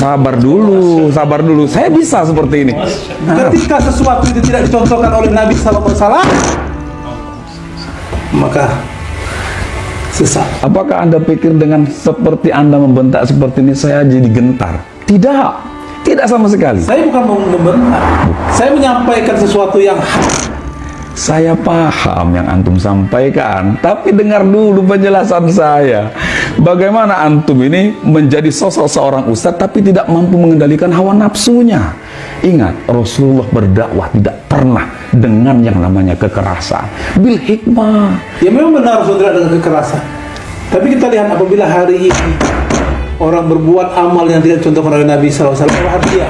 Sabar dulu. Saya bisa seperti ini. Ketika sesuatu itu tidak dicontohkan oleh Nabi SAW, maka sesat. Apakah Anda pikir dengan seperti Anda membentak seperti ini saya jadi gentar? Tidak sama sekali. Saya bukan mau membentak. Saya menyampaikan sesuatu yang hak. Saya paham yang antum sampaikan, tapi dengar dulu penjelasan saya. Bagaimana antum ini menjadi sosok seorang ustadz tapi tidak mampu mengendalikan hawa nafsunya. Ingat, Rasulullah berdakwah tidak pernah dengan yang namanya kekerasan. Bil hikmah. Ya memang benar Rasulullah dengan kekerasan. Tapi kita lihat apabila hari ini orang berbuat amal yang tidak dicontohkan oleh Nabi SAW, dia.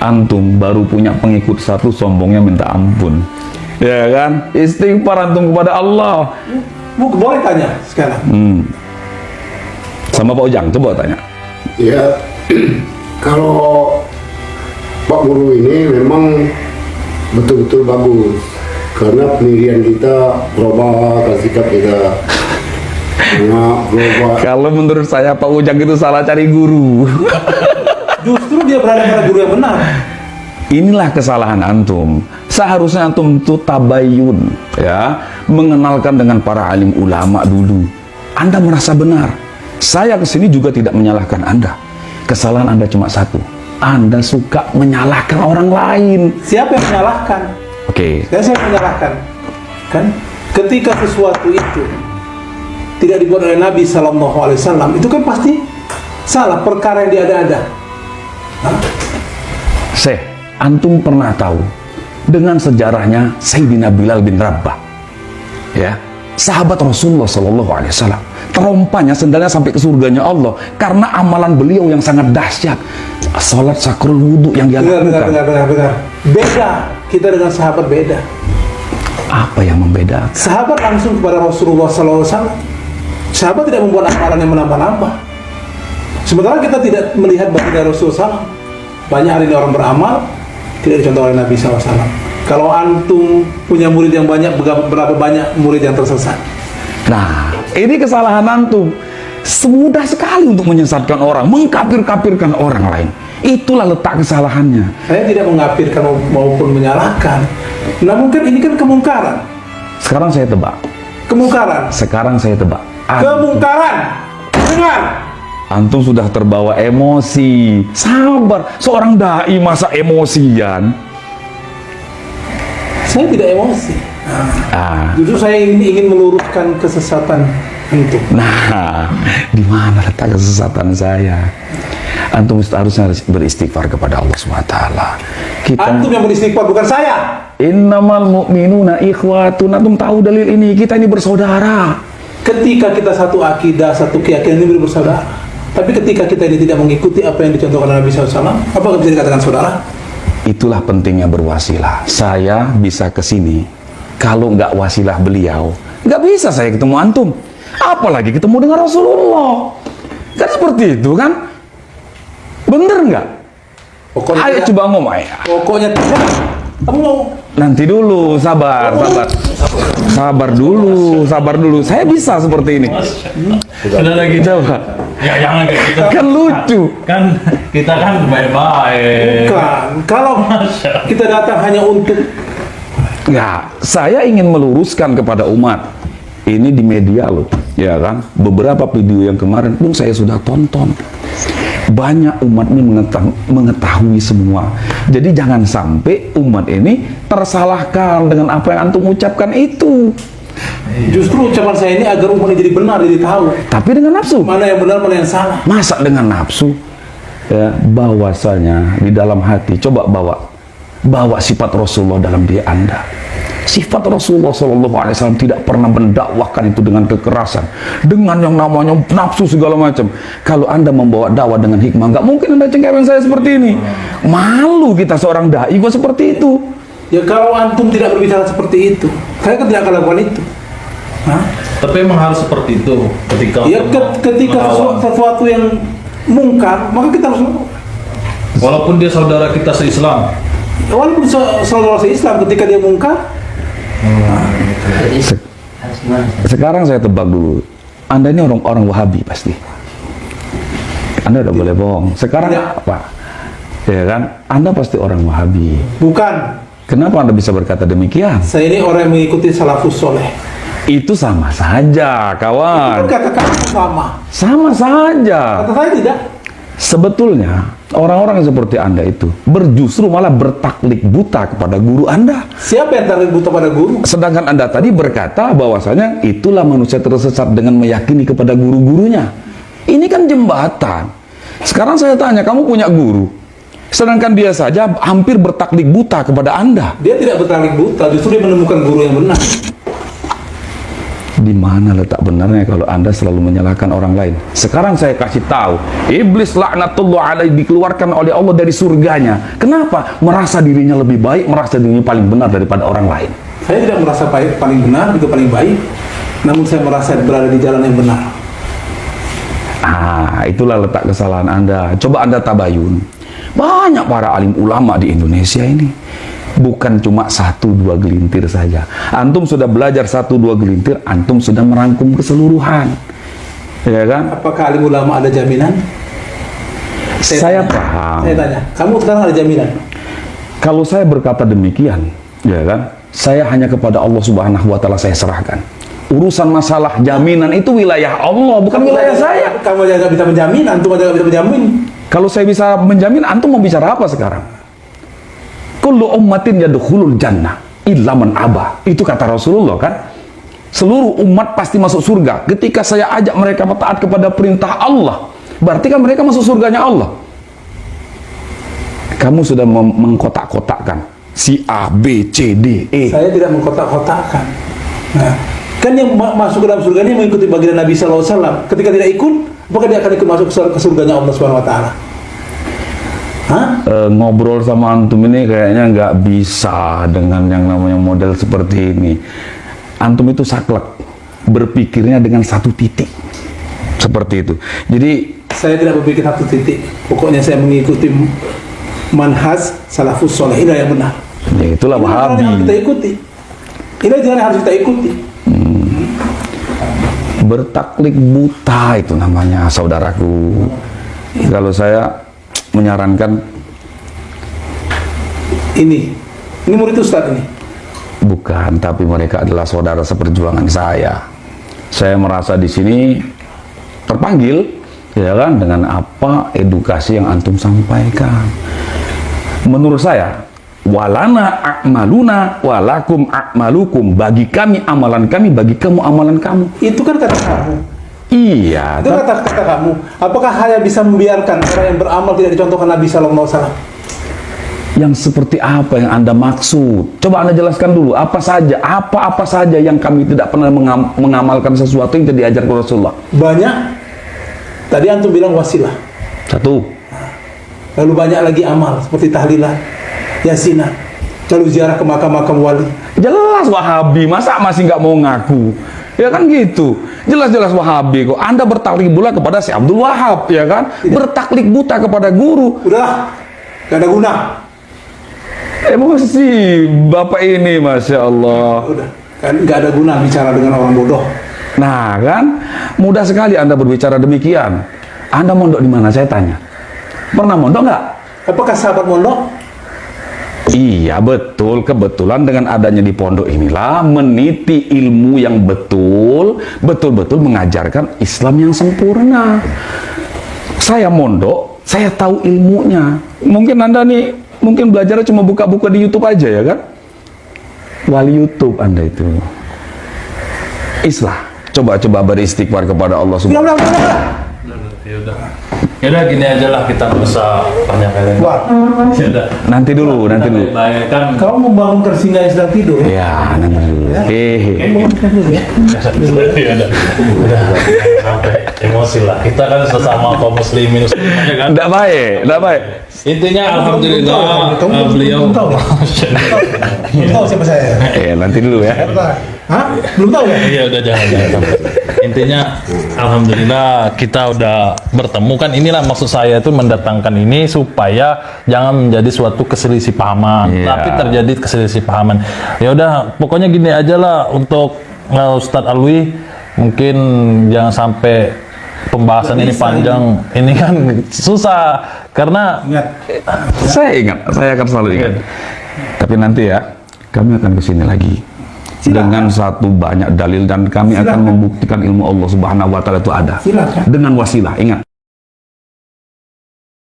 Antum baru punya pengikut satu, sombongnya minta ampun. Ya kan? Istighfar antum kepada Allah. Boleh tanya sekarang. Sama Pak Ujang, coba tanya. Ya, kalau Pak Guru ini memang betul-betul bagus karena pendirian kita berubah, sikap kita berubah. Kalau menurut saya Pak Ujang itu salah cari guru. Justru dia berada pada guru yang benar. Inilah kesalahan antum. Seharusnya antum itu tabayun, ya, mengenalkan dengan para alim ulama dulu. Anda merasa benar. Saya kesini juga tidak menyalahkan Anda. Kesalahan Anda cuma satu. Anda suka menyalahkan orang lain. Siapa yang menyalahkan? Oke. Saya menyalahkan. Kan? Ketika sesuatu itu tidak dibuat oleh Nabi SAW, itu kan pasti salah, perkara yang diada-ada. Antum pernah tahu dengan sejarahnya Sayyidina Bilal bin Rabah, ya, sahabat Rasulullah SAW, terompanya sendalnya sampai ke surganya Allah karena amalan beliau yang sangat dahsyat, salat sakrul wudu yang dia lakukan. Benar. Beda kita dengan sahabat, beda. Apa yang membedakan? Sahabat langsung kepada Rasulullah SAW. Sahabat tidak membuat amalan yang menambah-nambah. Sementara kita tidak melihat baginda Rasulullah SAW. Banyak hari ini orang beramal tidak dicontoh oleh Nabi SAW. Kalau antum punya murid yang banyak, berapa banyak murid yang tersesat? Nah, ini kesalahan antum. Semudah sekali untuk menyesatkan orang, mengkafir-kafirkan orang lain. Itulah letak kesalahannya. Saya tidak mengkafirkan maupun menyalahkan. Namun kan ini kan kemungkaran. Sekarang saya tebak. Kemungkaran. Sekarang saya tebak. Kemungkaran. Dengar. Antum sudah terbawa emosi. Sabar, seorang dai masa emosian? Saya tidak emosi. Justru saya ingin meluruskan kesesatan antum. Nah, di mana letak kesesatan saya? Antum harusnya beristighfar kepada Allah SWT. Antum yang beristighfar, bukan saya. Innamal mu'minuna ikhwatun. Antum tahu dalil ini, kita ini bersaudara. Ketika kita satu akidah, satu keyakinan ini bersaudara. Tapi ketika kita ini tidak mengikuti apa yang dicontohkan oleh Nabi SAW, apakah bisa dikatakan saudara? Itulah pentingnya berwasilah. Saya bisa ke sini, kalau nggak wasilah beliau, nggak bisa saya ketemu antum. Apalagi ketemu dengan Rasulullah. Kan seperti itu kan? Bener nggak? Ayo coba ngomong ya. Pokoknya tidak. Kamu mau? Nanti dulu, sabar dulu. Saya bisa seperti ini. Sudah lagi Coba. Ya jangan kayak gitu. Kan lucu. Kan kita kan baik-baik. Bukan. Kalau kita datang hanya untuk, Ya, saya ingin meluruskan kepada umat. Ini di media loh, ya kan? Beberapa video yang kemarin pun saya sudah tonton. Banyak umat ini mengetahui semua. Jadi jangan sampai umat ini tersalahkan dengan apa yang antum ucapkan itu. justru ucapan saya ini agar umat ini jadi benar, jadi tahu. Tapi dengan nafsu. Mana yang benar, mana yang salah. Masa dengan nafsu? Ya, bahwasanya di dalam hati, coba bawa sifat Rasulullah dalam diri Anda. Sifat Rasulullah SAW tidak pernah mendakwahkan itu dengan kekerasan, dengan yang namanya nafsu segala macam. Kalau Anda membawa dakwah dengan hikmah, nggak mungkin Anda cengkeweng saya seperti ini. Malu kita seorang dai kok seperti itu. Ya kalau antum tidak berbicara seperti itu, saya kan tidak akan lakukan itu. Hah? Tapi emang harus seperti itu ketika Ya ketika sesuatu yang mungkar, maka kita harus lakukan. walaupun dia saudara kita se-Islam. Walaupun saudara se-Islam, ketika dia mungkar. Sekarang saya tebak dulu, Anda ini orang Wahabi pasti. Anda udah boleh bohong. Sekarang Tidak. apa? Ya kan? Anda pasti orang Wahabi. Bukan. Kenapa Anda bisa berkata demikian? Saya ini orang yang mengikuti salafus soleh. Itu sama saja, Kan kawan. kata kamu sama. Sama saja. Kata saya tidak. Sebetulnya orang-orang yang seperti Anda itu justru malah bertaklid buta kepada guru Anda. Siapa yang tarik buta pada guru? Sedangkan Anda tadi berkata bahwasanya itulah manusia tersesat dengan meyakini kepada guru-gurunya. Ini kan jembatan. Sekarang saya tanya, kamu punya guru, sedangkan dia saja hampir bertaklid buta kepada Anda. Dia tidak bertarik buta, justru dia menemukan guru yang benar. Di mana letak benarnya kalau Anda selalu menyalahkan orang lain? Sekarang saya kasih tahu, iblis laknatullah alaihi dikeluarkan oleh Allah dari surganya. Kenapa? Merasa dirinya lebih baik, merasa dirinya paling benar daripada orang lain. Saya tidak merasa paling benar, itu paling baik. Namun saya merasa berada di jalan yang benar. Itulah letak kesalahan Anda. Coba Anda tabayun. Banyak para alim ulama di Indonesia ini. Bukan cuma 1-2 gelintir saja. Antum sudah belajar 1-2 gelintir, antum sudah merangkum keseluruhan. Ya kan? Apakah alim ulama ada jaminan? Saya tanya. paham. Saya tanya, kamu sekarang ada jaminan? Kalau saya berkata demikian, ya kan? Saya hanya kepada Allah Subhanahu wa taala saya serahkan. Urusan masalah jaminan itu wilayah Allah, bukan wilayah saya. Kamu aja nggak bisa menjamin, antum aja nggak bisa menjamin. Kalau saya bisa menjamin, antum mau bicara apa sekarang? Kullu ummatin yadkhulul jannah illa man aba. Itu kata Rasulullah kan? Seluruh umat pasti masuk surga. Ketika saya ajak mereka taat kepada perintah Allah, berarti kan mereka masuk surganya Allah. Kamu sudah mengkotak-kotakkan si A, B, C, D, E. Saya tidak mengkotak-kotakkan. Nah, kan yang masuk ke dalam surga ini mengikuti baginda Nabi SAW. Ketika tidak ikut, apakah dia akan ikut masuk ke surganya Allah Subhanahu Wa Taala? Ngobrol sama antum ini kayaknya nggak bisa dengan yang namanya model seperti ini. Antum itu saklek, berpikirnya dengan satu titik seperti itu. Jadi saya tidak berpikir satu titik. Pokoknya saya mengikuti manhaj salafus soleh. Ini yang benar. ya itulah Ini Wahabi. yang harus kita ikuti. Ini jalan yang harus kita ikuti. Bertaklid buta itu namanya, saudaraku. Kalau saya menyarankan Ini murid Ustaz ini. bukan, tapi mereka adalah saudara seperjuangan saya. Saya merasa di sini terpanggil, ya kan, dengan apa edukasi yang antum sampaikan. Menurut saya, walana a'maluna walakum a'malukum, bagi kami amalan kami, bagi kamu amalan kamu. Itu kan kata kamu. Iya, Itu kata kamu. Apakah hanya bisa membiarkan orang yang beramal tidak dicontohkan Nabi Sallallahu Alaihi Wasallam? yang seperti apa yang Anda maksud? Coba Anda jelaskan dulu, apa saja yang kami tidak pernah mengamalkan sesuatu yang tidak diajarkan Rasulullah. Banyak. Tadi antum bilang wasilah. Satu, Lalu banyak lagi amal seperti tahlilan, yasinan, lalu ziarah ke makam-makam wali. jelas Wahabi, masa masih nggak mau ngaku? Ya kan gitu, jelas-jelas Wahabi kok. Anda bertaklid pula kepada si Abdul Wahab, ya kan? Bertaklid buta kepada guru. Udahlah, gak ada guna. Emosi Bapak ini, Masya Allah. Udah, kan gak ada guna bicara dengan orang bodoh. Nah kan, mudah sekali Anda berbicara demikian. Anda mondok di mana? Saya tanya. Pernah mondok nggak? Apakah sahabat mondok? Iya betul, kebetulan dengan adanya di pondok inilah meniti ilmu yang betul-betul mengajarkan Islam yang sempurna. Saya mondok, saya tahu ilmunya. Mungkin Anda nih, mungkin belajarnya cuma buka-buka di YouTube aja ya kan? Wali YouTube Anda itu. Islah, coba beristighfar kepada Allah Subhanahu wa Ta'ala. Yaudah gini aja lah, kita nggak usah banyak-banyak. Wah, Yaudah. Nanti dulu. Baik kan. kamu membangunkan singa yang sedang tidur. Ya, nanti dulu. Membangunkan dulu ya. Udah sampai emosi lah. Kita kan sesama kaum muslimin semuanya kan. Nggak baik. Intinya alhamdulillah beliau belum tahu ya? Belum tahu siapa saya. Nanti dulu ya. Hah? Belum tahu ya? Iya udah jangan sampai. Intinya alhamdulillah kita udah bertemu kan, inilah maksud saya itu mendatangkan ini supaya jangan menjadi suatu keselisih pahaman, Iya. tapi terjadi keselisih pahaman. Ya udah pokoknya gini aja lah untuk Ustadz Alwi, mungkin jangan sampai pembahasan ini panjang, ini kan susah karena Ingat, Saya akan selalu ingat. Tapi nanti ya, kami akan kesini lagi dengan satu banyak dalil dan kami akan membuktikan ilmu Allah Subhanahu wa taala itu ada. Silakan. Dengan wasilah, ingat.